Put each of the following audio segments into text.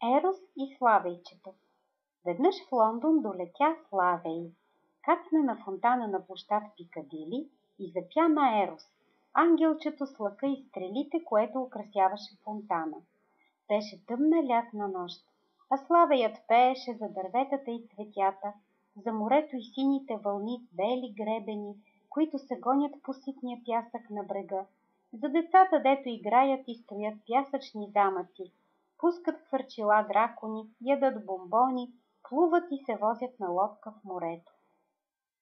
Ерос и Славейчето. Веднъж в Лондон долетя Славей. Кацна на фонтана на площад Пикадили и запя на Ерос, ангелчето с лъка и стрелите, което украсяваше фонтана. Беше тъмна лятна нощ, а Славеят пееше за дърветата и цветята, за морето и сините вълни с бели гребени, които се гонят по ситния пясък на брега, за децата, дето играят и строят пясъчни замъци, пускат хвърчила дракони, ядат бомбони, плуват и се возят на лодка в морето.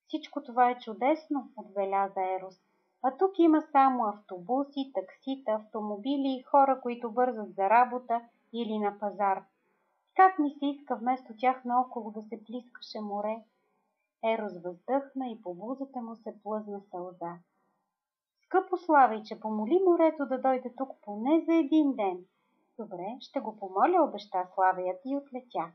Всичко това е чудесно, отбеляза Ерос. А тук има само автобуси, таксита, автомобили и хора, които бързат за работа или на пазар. Как ми се иска вместо тях наоколо да се плискаше море? Ерос въздъхна и по бузата му се плъзна сълза. Скъпо Славейче, помоли морето да дойде тук поне за един ден. Добре, ще го помоля, обеща Славеят и отлетя.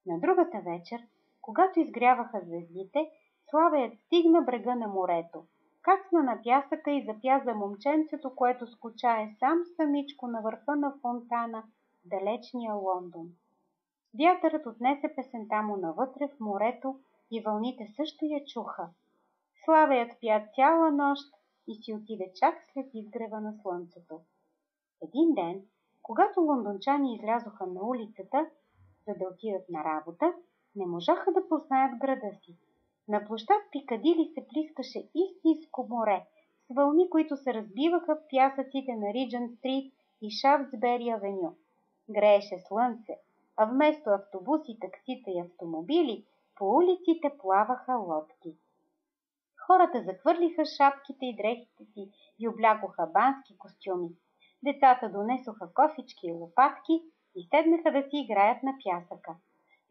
На другата вечер, когато изгряваха звездите, Славеят стигна брега на морето. Кацна на пясъка и запя за момченцето, което скучае сам самичко на върха на фонтана в далечния Лондон. Вятърът отнесе песента му навътре в морето и вълните също я чуха. Славеят пя цяла нощ и си отиде чак след изгрева на слънцето. Един ден, когато лондончани излязоха на улицата, за да отидат на работа, не можаха да познаят града си. На площад Пикадили се плискаше истинско море, с вълни, които се разбиваха в пясъците на Риджънт Стрит и Шафтсбери авеню. Грееше слънце, а вместо автобуси, таксита и автомобили, по улиците плаваха лодки. Хората захвърлиха шапките и дрехите си и облякоха бански костюми. Децата донесоха кофички и лопатки и седнаха да си играят на пясъка.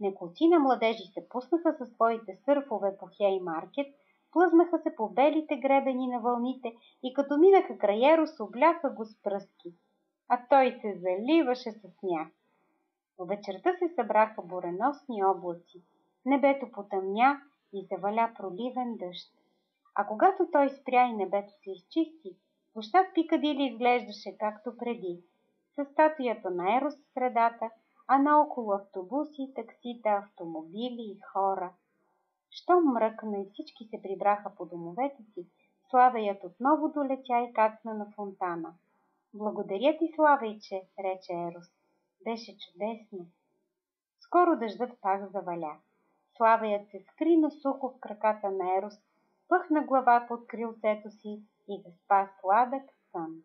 Неколцина младежи се пуснаха със своите сърфове по Хеймаркет, плъзнаха се по белите гребени на вълните и като минаха край Ерос, обляха го с пръстки. А той се заливаше със сняг. Вечерта се събраха буреносни облаци. Небето потъмня и заваля проливен дъжд. А когато той спря и небето се изчисти, площад Пикадили изглеждаше както преди, със статуята на Ерос в средата, а наоколо автобуси, таксита, автомобили и хора. Щом мръкна и всички се прибраха по домовете си, Славеят отново долетя и кацна на фонтана. Благодаря ти, Славейче, рече Ерос. Беше чудесно. Скоро дъждът пак заваля. Славеят се скри на сухо в краката на Ерос, пъхна глава под крилцето си и заспа сладък сън.